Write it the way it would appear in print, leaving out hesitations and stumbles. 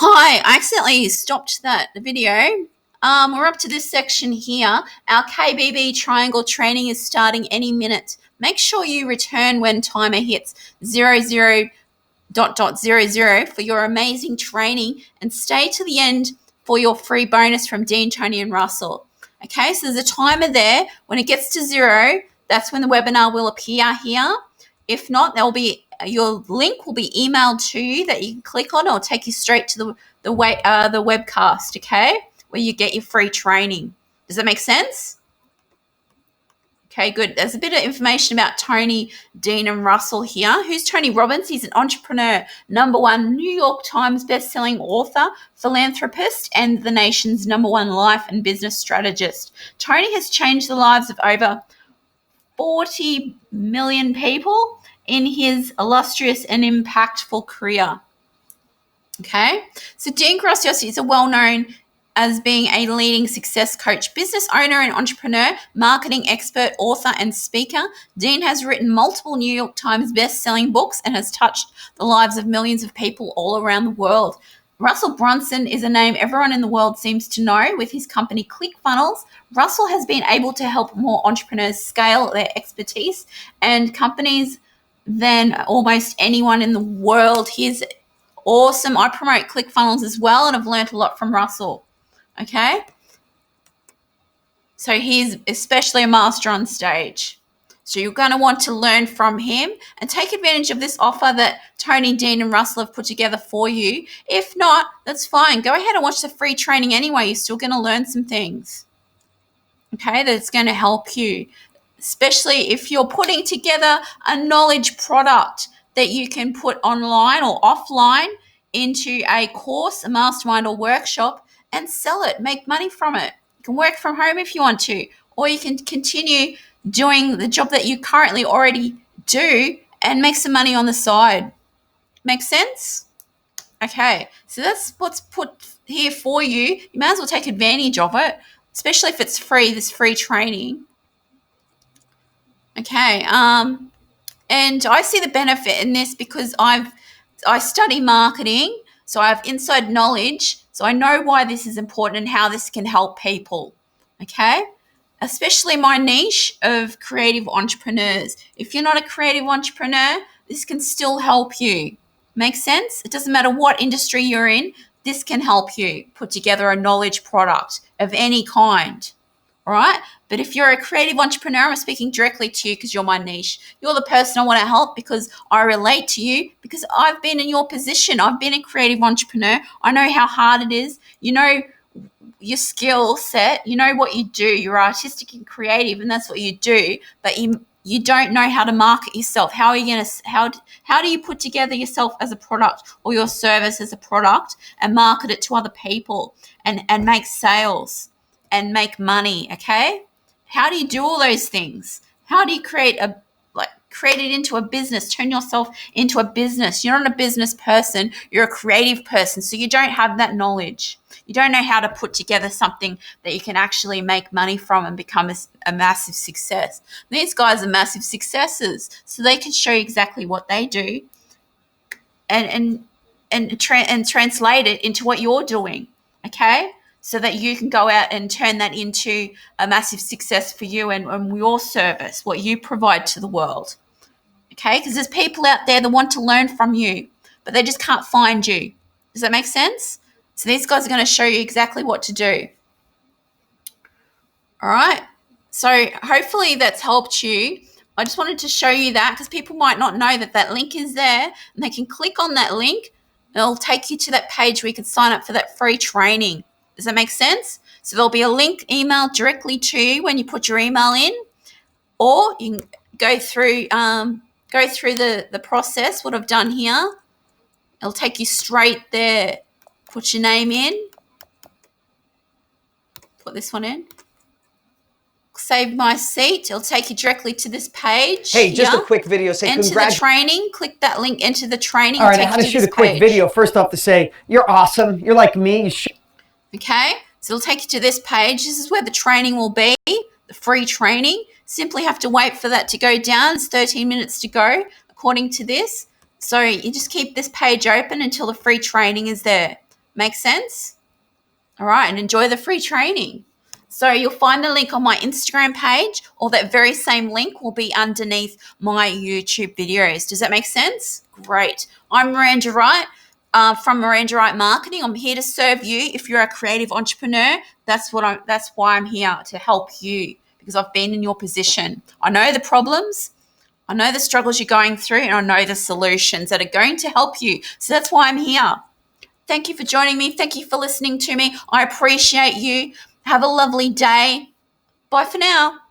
Hi, I accidentally stopped the video. We're up to this section here. Our KBB triangle training is starting any minute. Make sure you return when timer hits 00.00 for your amazing training and stay to the end for your free bonus from Dean, Tony and Russell. Okay, so there's a timer there. When it gets to 0, that's when the webinar will appear here. If not, your link will be emailed to you that you can click on. It'll take you straight to the webcast, okay, where you get your free training. Does that make sense? Okay, good. There's a bit of information about Tony, Dean, and Russell here. Who's Tony Robbins? He's an entrepreneur, #1 New York Times bestselling author, philanthropist, and the nation's #1 life and business strategist. Tony has changed the lives of over 40 million people in his illustrious and impactful career. Okay, so Dean Graziosi is a well-known as being a leading success coach, business owner and entrepreneur, marketing expert, author, and speaker. Dean has written multiple New York Times best-selling books and has touched the lives of millions of people all around the world. Russell Brunson is a name everyone in the world seems to know. With his company ClickFunnels, Russell has been able to help more entrepreneurs scale their expertise and companies than almost anyone in the world. He's awesome. I promote ClickFunnels as well, and I've learned a lot from Russell. Okay, so he's especially a master on stage. So you're going to want to learn from him and take advantage of this offer that Tony, Dean, and Russell have put together for you. If not, that's fine. Go ahead and watch the free training anyway. You're still going to learn some things, okay, that's going to help you, especially if you're putting together a knowledge product that you can put online or offline into a course, a mastermind, or workshop and sell it, make money from it. You can work from home if you want to, or you can continue doing the job that you currently already do and make some money on the side. Make sense? Okay, so that's what's put here for you. You might as well take advantage of it, especially if it's free, this free training. Okay, and I see the benefit in this because I study marketing, so I have inside knowledge, so I know why this is important and how this can help people, okay? Especially my niche of creative entrepreneurs. If you're not a creative entrepreneur, this can still help you. Make sense? It doesn't matter what industry you're in, this can help you put together a knowledge product of any kind. All right. But if you're a creative entrepreneur, I'm speaking directly to you because you're my niche. You're the person I want to help because I relate to you because I've been in your position. I've been a creative entrepreneur. I know how hard it is. You know your skill set. You know what you do. You're artistic and creative, and that's what you do. But you don't know how to market yourself. How are you going to how do you put together yourself as a product or your service as a product and market it to other people and make sales and make money, okay? How do you do all those things? How do you create it into a business, turn yourself into a business? You're not a business person, you're a creative person, so you don't have that knowledge. You don't know how to put together something that you can actually make money from and become a massive success. These guys are massive successes, so they can show you exactly what they do and translate it into what you're doing, okay? So that you can go out and turn that into a massive success for you and your service, what you provide to the world, okay? Because there's people out there that want to learn from you, but they just can't find you. Does that make sense? So these guys are going to show you exactly what to do. All right? So hopefully that's helped you. I just wanted to show you that because people might not know that link is there, and they can click on that link. It'll take you to that page where you can sign up for that free training. Does that make sense? So there'll be a link emailed directly to you when you put your email in, or you can go through the process, what I've done here. It'll take you straight there. Put your name in. Put this one in. Save my seat. It'll take you directly to this page. Hey, just a quick video. Say enter the training. Click that link. Enter the training. All right, I had to shoot a quick video. First off to say, you're awesome. You're like me. Okay, so it'll take you to this page. This is where the training will be, the free training. Simply have to wait for that to go down. It's 13 minutes to go according to this. So you just keep this page open until the free training is there. Make sense? All right, and enjoy the free training. So you'll find the link on my Instagram page, or that very same link will be underneath my YouTube videos. Does that make sense? Great. I'm Miranda Wright from Miranda Wright Marketing. I'm here to serve you. If you're a creative entrepreneur, that's why I'm here, to help you, because I've been in your position. I know the problems, I know the struggles you're going through, and I know the solutions that are going to help you. So that's why I'm here. Thank you for joining me. Thank you for listening to me. I appreciate you. Have a lovely day. Bye for now.